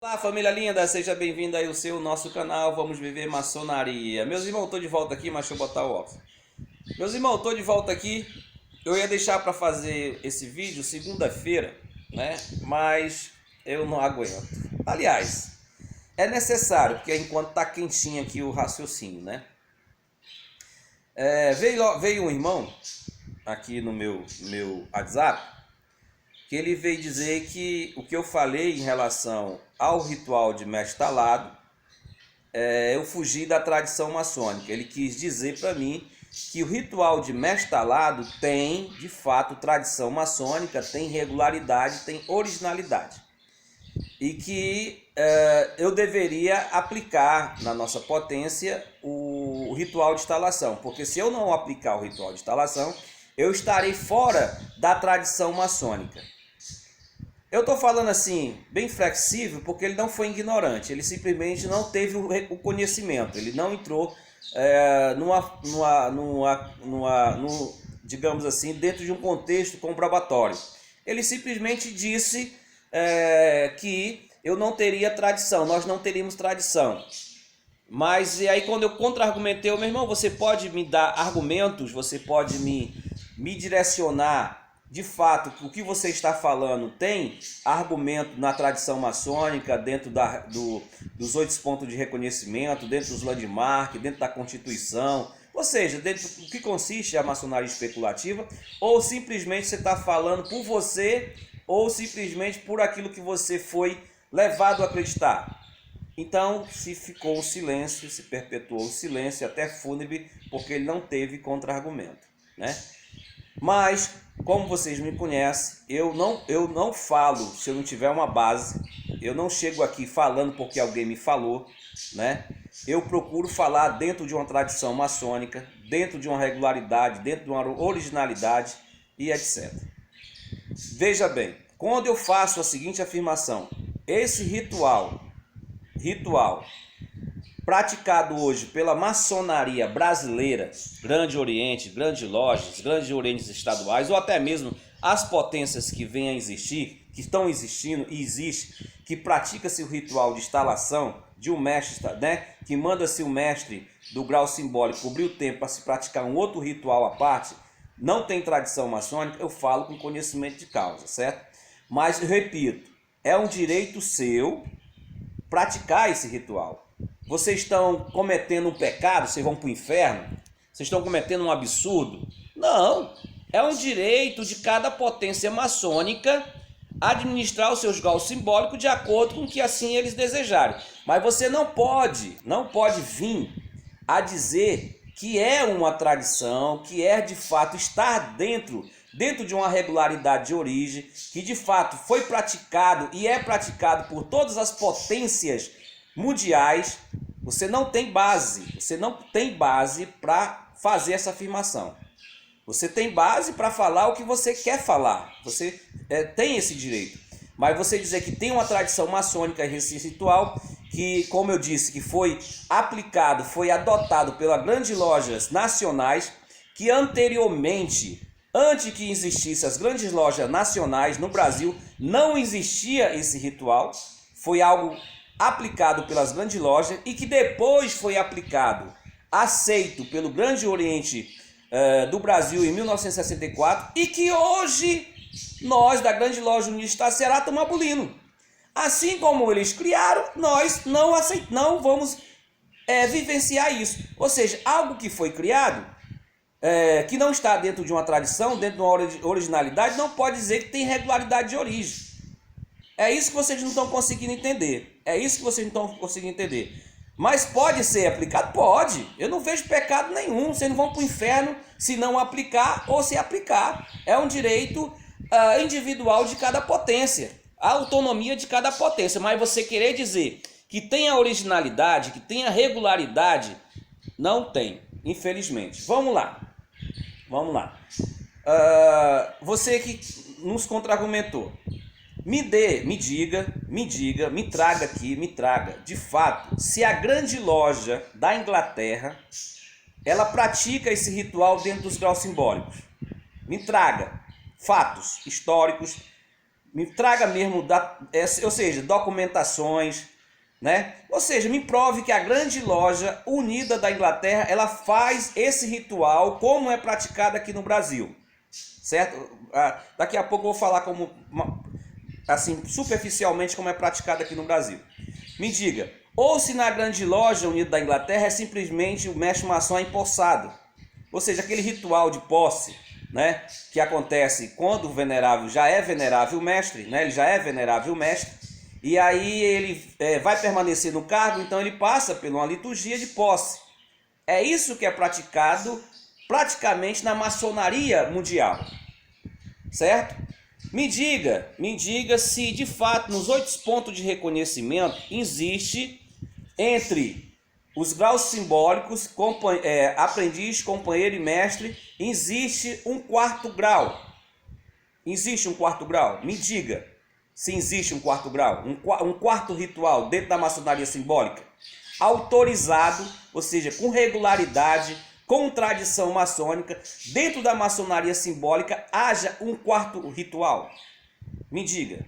Olá, família linda, seja bem-vindo aí ao nosso canal Vamos Viver Maçonaria. Meus irmãos, estou de volta aqui, mas deixa eu botar o óculos. Meus irmãos, estou de volta aqui. Eu ia deixar para fazer esse vídeo segunda-feira, né? Mas eu não aguento. Aliás, é necessário, porque enquanto tá quentinho aqui o raciocínio, né? Veio um irmão aqui no meu WhatsApp, que ele veio dizer que o que eu falei em relação ao ritual de mestre talado, eu fugi da tradição maçônica. Ele quis dizer para mim que o ritual de mestre talado tem, de fato, tradição maçônica, tem regularidade, tem originalidade. E que eu deveria aplicar na nossa potência o ritual de instalação. Porque se eu não aplicar o ritual de instalação, eu estarei fora da tradição maçônica. Eu estou falando assim, bem flexível, porque ele não foi ignorante, ele simplesmente não teve o conhecimento, ele não entrou digamos assim, dentro de um contexto comprobatório. Ele simplesmente disse que eu não teria tradição, nós não teríamos tradição. Mas e aí quando eu contra-argumentei, meu irmão, você pode me dar argumentos, você pode me direcionar. De fato, o que você está falando tem argumento na tradição maçônica, dentro dos 8 pontos de reconhecimento, dentro dos landmarks, dentro da Constituição, ou seja, dentro do que consiste a maçonaria especulativa, ou simplesmente você está falando por você, ou simplesmente por aquilo que você foi levado a acreditar. Então se ficou o silêncio, se perpetuou o silêncio até fúnebre, porque ele não teve contra-argumento, né? Mas, como vocês me conhecem, eu não falo se eu não tiver uma base, eu não chego aqui falando porque alguém me falou, né? Eu procuro falar dentro de uma tradição maçônica, dentro de uma regularidade, dentro de uma originalidade e etc. Veja bem, quando eu faço a seguinte afirmação, esse ritual praticado hoje pela maçonaria brasileira, Grande Oriente, Grandes Lojas, Grandes Orientes estaduais, ou até mesmo as potências que vêm a existir, que estão existindo e existe, que pratica-se o ritual de instalação de um mestre, né? Que manda-se o mestre do grau simbólico cobrir o tempo para se praticar um outro ritual à parte, não tem tradição maçônica, eu falo com conhecimento de causa, certo? Mas, eu repito, é um direito seu praticar esse ritual. Vocês estão cometendo um pecado, vocês vão para o inferno? Vocês estão cometendo um absurdo? Não, é um direito de cada potência maçônica administrar os seus graus simbólicos de acordo com o que assim eles desejarem. Mas você não pode vir a dizer que é uma tradição, que é de fato estar dentro de uma regularidade de origem, que de fato foi praticado e é praticado por todas as potências mundiais. Você não tem base para fazer essa afirmação. Você tem base para falar o que você quer falar, você tem esse direito. Mas você dizer que tem uma tradição maçônica esse ritual, que, como eu disse, que foi aplicado, foi adotado pelas grandes lojas nacionais, que anteriormente, antes que existissem as grandes lojas nacionais no Brasil, não existia esse ritual, foi algo aplicado pelas grandes lojas e que depois foi aplicado, aceito pelo Grande Oriente do Brasil em 1964 e que hoje nós da Grande Loja Unida Tacerat estamos abolindo. Assim como eles criaram, nós não vamos vivenciar isso. Ou seja, algo que foi criado, que não está dentro de uma tradição, dentro de uma originalidade, não pode dizer que tem regularidade de origem. É isso que vocês não estão conseguindo entender. Mas pode ser aplicado? Pode. Eu não vejo pecado nenhum. Vocês não vão para o inferno se não aplicar ou se aplicar. É um direito individual de cada potência. A autonomia de cada potência. Mas você querer dizer que tem a originalidade, que tem a regularidade, não tem, infelizmente. Vamos lá. Você que nos contra-argumentou. Me traga, de fato, se a grande loja da Inglaterra, ela pratica esse ritual dentro dos graus simbólicos. Me traga fatos históricos Me traga mesmo, ou seja, documentações, né? Ou seja, me prove que a grande loja unida da Inglaterra, ela faz esse ritual como é praticado aqui no Brasil, certo? Daqui a pouco eu vou falar como, assim, superficialmente como é praticado aqui no Brasil. Me diga, ou se na grande loja unida da Inglaterra é simplesmente o mestre maçom empossado, ou seja, aquele ritual de posse, né, que acontece quando o venerável já é venerável mestre, né, ele já é venerável mestre, e aí ele vai permanecer no cargo, então ele passa por uma liturgia de posse. É isso que é praticado praticamente na maçonaria mundial, certo? Me diga se de fato nos 8 pontos de reconhecimento existe entre os graus simbólicos, aprendiz, companheiro e mestre, existe um 4º grau. Existe um 4º grau? Me diga se existe um 4º grau, um quarto ritual dentro da maçonaria simbólica, autorizado, ou seja, com regularidade, com tradição maçônica, dentro da maçonaria simbólica haja um 4º ritual. Me diga.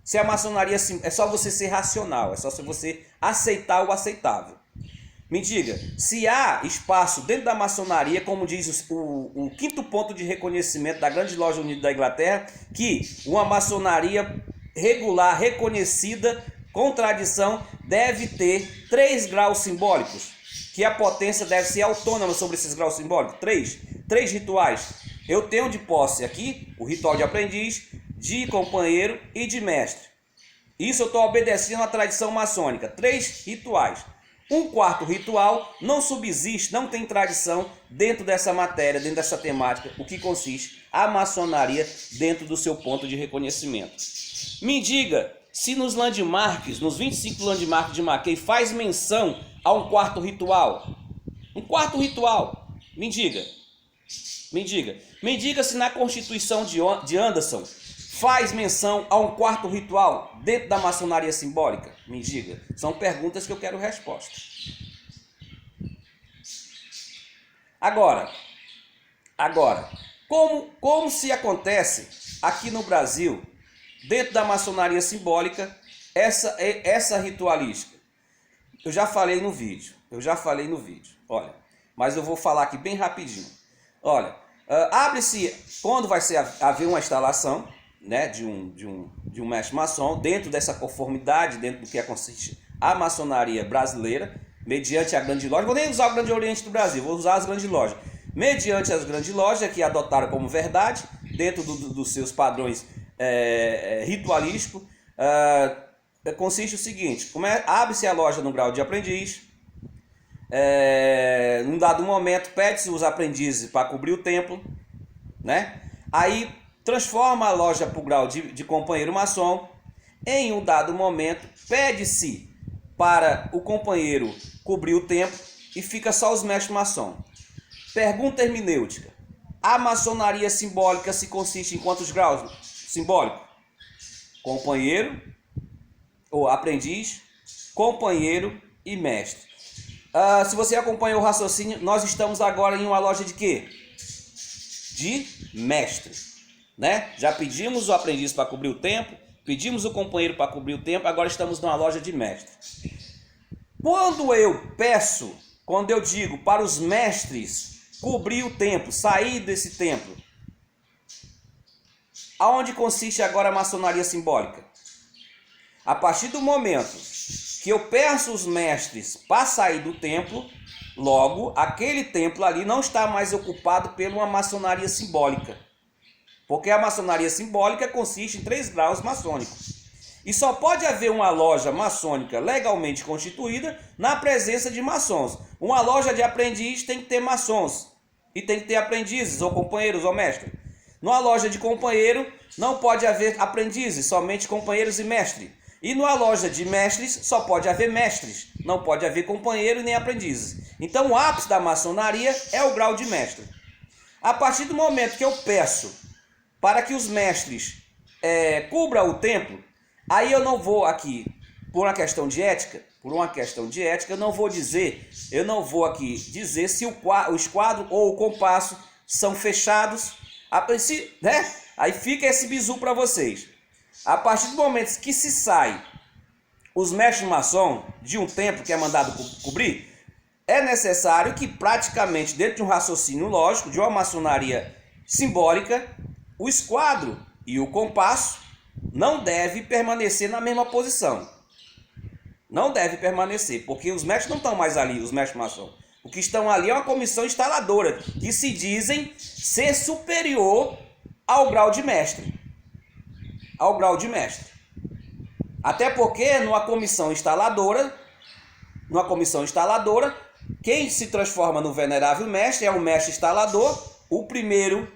Se a maçonaria é só você ser racional, é só você aceitar o aceitável. Me diga, se há espaço dentro da maçonaria, como diz o 5º ponto de reconhecimento da Grande Loja Unida da Inglaterra, que uma maçonaria regular, reconhecida, com tradição, deve ter 3 graus simbólicos, que a potência deve ser autônoma sobre esses graus simbólicos. 3 rituais. Eu tenho de posse aqui o ritual de aprendiz, de companheiro e de mestre. Isso eu estou obedecendo à tradição maçônica. 3 rituais. Um 4º ritual não subsiste, não tem tradição dentro dessa matéria, dentro dessa temática, o que consiste a maçonaria dentro do seu ponto de reconhecimento. Me diga se nos landmarks, nos 25 landmarks de Mackay, faz menção a um 4º ritual. Um 4º ritual. Me diga. Me diga se na Constituição de Anderson faz menção a um 4º ritual dentro da maçonaria simbólica? Me diga. São perguntas que eu quero resposta. Agora, como se acontece aqui no Brasil, dentro da maçonaria simbólica, essa ritualística? Eu já falei no vídeo. Olha, mas eu vou falar aqui bem rapidinho. Olha, abre-se, quando vai haver uma instalação, né, de um mestre maçom, dentro dessa conformidade, dentro do que consiste a maçonaria brasileira, mediante a grande loja. Vou nem usar o Grande Oriente do Brasil, vou usar as grandes lojas. Mediante as grandes lojas que adotaram como verdade, dentro dos seus padrões ritualísticos, consiste o seguinte: abre-se a loja no grau de aprendiz, num dado momento pede-se os aprendizes para cobrir o templo, né? Aí transforma a loja para o grau de companheiro maçom. Em um dado momento pede-se para o companheiro cobrir o templo e fica só os mestres maçom. Pergunta hermenêutica: a maçonaria simbólica se consiste em quantos graus simbólicos? Companheiro ou aprendiz, companheiro e mestre. Se você acompanhou o raciocínio, nós estamos agora em uma loja de quê? De mestre, né? Já pedimos o aprendiz para cobrir o tempo, pedimos o companheiro para cobrir o tempo, agora estamos numa loja de mestre. Quando eu digo para os mestres cobrir o templo, sair desse templo, aonde consiste agora a maçonaria simbólica? A partir do momento que eu peço os mestres para sair do templo, logo aquele templo ali não está mais ocupado por uma maçonaria simbólica. Porque a maçonaria simbólica consiste em 3 graus maçônicos. E só pode haver uma loja maçônica legalmente constituída na presença de maçons. Uma loja de aprendiz tem que ter maçons. E tem que ter aprendizes, ou companheiros, ou mestres. Numa loja de companheiro não pode haver aprendizes, somente companheiros e mestres. E numa loja de mestres só pode haver mestres. Não pode haver companheiro nem aprendizes. Então o ápice da maçonaria é o grau de mestre. A partir do momento que eu peço para que os mestres cubram o templo, aí eu não vou aqui, por uma questão de ética, eu não vou aqui dizer se o esquadro ou o compasso são fechados, né? Aí fica esse bizu para vocês. A partir do momento que se sai os mestres maçom de um templo que é mandado cobrir, é necessário que praticamente dentro de um raciocínio lógico, de uma maçonaria simbólica, o esquadro e o compasso não deve permanecer na mesma posição. Não deve permanecer, porque os mestres não estão mais ali, os mestres maçom. O que estão ali é uma comissão instaladora, que se dizem ser superior ao grau de mestre. Ao grau de mestre. Até porque numa comissão instaladora, quem se transforma no venerável mestre é o mestre instalador, o primeiro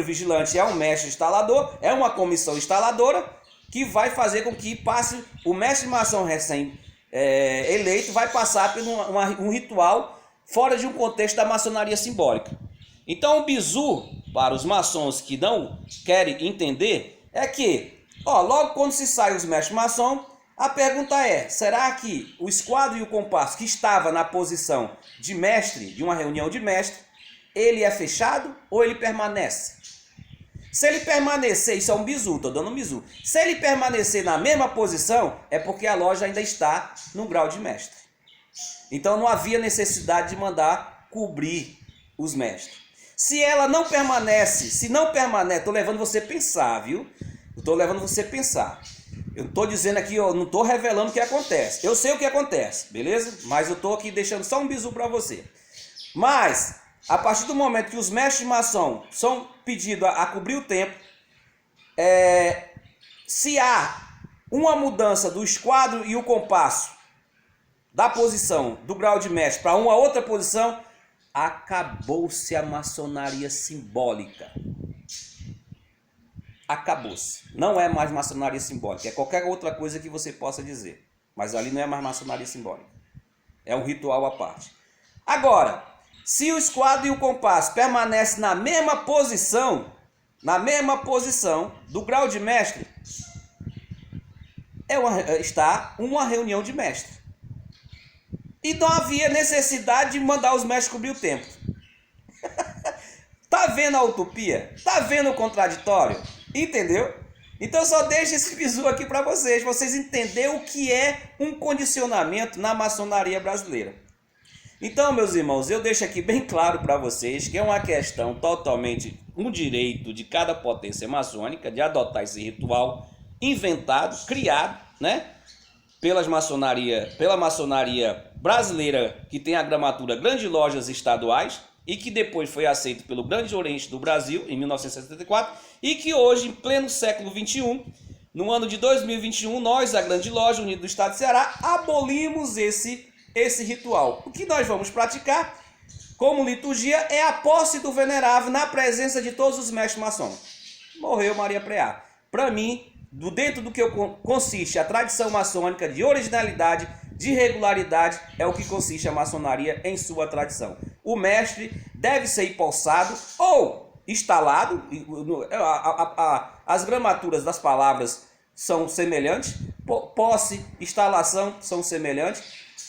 vigilante é um mestre instalador, é uma comissão instaladora que vai fazer com que passe o mestre maçom recém-eleito, vai passar por um ritual fora de um contexto da maçonaria simbólica. Então o bizu, para os maçons que não querem entender, é que logo quando se sai os mestres maçom, a pergunta é, será que o esquadro e o compasso que estava na posição de mestre, de uma reunião de mestre, ele é fechado ou ele permanece? Se ele permanecer, isso é um bizu, estou dando um bizu. Se ele permanecer na mesma posição, é porque a loja ainda está no grau de mestre. Então não havia necessidade de mandar cobrir os mestres. Se ela não permanece, estou levando você a pensar, viu? Estou levando você a pensar. Eu estou dizendo aqui, não estou revelando o que acontece. Eu sei o que acontece, beleza? Mas eu estou aqui deixando só um bizu para você. Mas, a partir do momento que os mestres maçom são pedidos a cobrir o templo, se há uma mudança do esquadro e o compasso da posição do grau de mestre para uma outra posição, acabou-se a maçonaria simbólica. Acabou-se. Não é mais maçonaria simbólica, é qualquer outra coisa que você possa dizer. Mas ali não é mais maçonaria simbólica. É um ritual à parte. Agora, se o esquadro e o compasso permanecem na mesma posição do grau de mestre, está uma reunião de mestre. E não havia necessidade de mandar os mestres cobrir o templo. Tá vendo a utopia? Tá vendo o contraditório? Entendeu? Então eu só deixo esse bizu aqui para vocês entenderem o que é um condicionamento na maçonaria brasileira. Então, meus irmãos, eu deixo aqui bem claro para vocês que é uma questão totalmente um direito de cada potência maçônica de adotar esse ritual inventado, criado, né? Pela maçonaria brasileira, que tem a gramatura Grandes Lojas Estaduais, e que depois foi aceito pelo Grande Oriente do Brasil, em 1974, e que hoje, em pleno século XXI, no ano de 2021, nós, a Grande Loja Unida do Estado de Ceará, abolimos esse ritual. O que nós vamos praticar como liturgia é a posse do venerável na presença de todos os mestres maçons. Morreu Maria Preá. Para mim, dentro do que consiste a tradição maçônica de originalidade, de regularidade, é o que consiste a maçonaria em sua tradição. O mestre deve ser empossado ou instalado, as gramaturas das palavras são semelhantes, posse, instalação são semelhantes,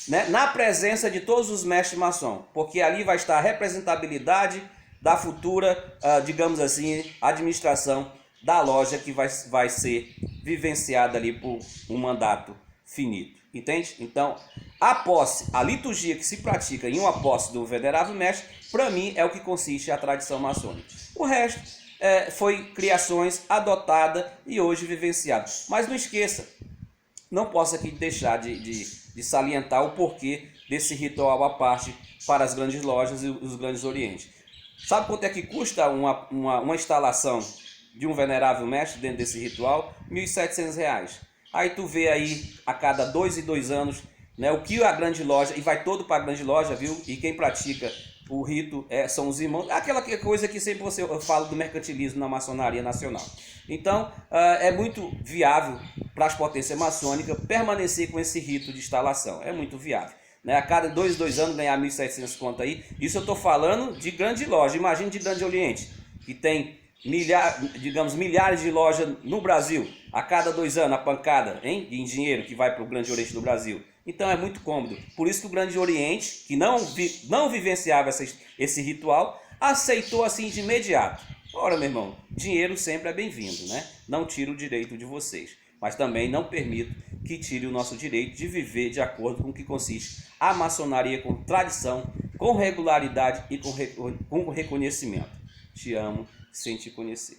né? Na presença de todos os mestres maçom, porque ali vai estar a representabilidade da futura, digamos assim, administração da loja que vai ser vivenciada ali por um mandato finito, entende? Então, a posse, a liturgia que se pratica em uma posse do venerável mestre, para mim é o que consiste a tradição maçônica. O resto foi criações adotadas e hoje vivenciadas. Mas não esqueça, não posso aqui deixar de salientar o porquê desse ritual à parte para as grandes lojas e os grandes orientes. Sabe quanto é que custa uma instalação de um venerável mestre dentro desse ritual? R$ 1.700. Aí tu vê aí a cada 2 em 2 anos, né, o que a grande loja, e vai todo para a grande loja, viu? E quem pratica o rito são os irmãos, aquela coisa que sempre eu falo do mercantilismo na maçonaria nacional. Então é muito viável para as potências maçônicas permanecer com esse rito de instalação, é muito viável, né? A cada 2 em 2 anos ganhar 1.700 conto aí, isso eu estou falando de grande loja, imagine de Grande Oriente, que tem milhares de lojas no Brasil, a cada 2 anos a pancada em dinheiro que vai para o Grande Oriente do Brasil. Então é muito cômodo. Por isso que o Grande Oriente, que não vivenciava esse ritual, aceitou assim de imediato. Ora, meu irmão, dinheiro sempre é bem-vindo, né? Não tiro o direito de vocês, mas também não permito que tire o nosso direito de viver de acordo com o que consiste a maçonaria com tradição, com regularidade e com reconhecimento. Te amo sem te conhecer.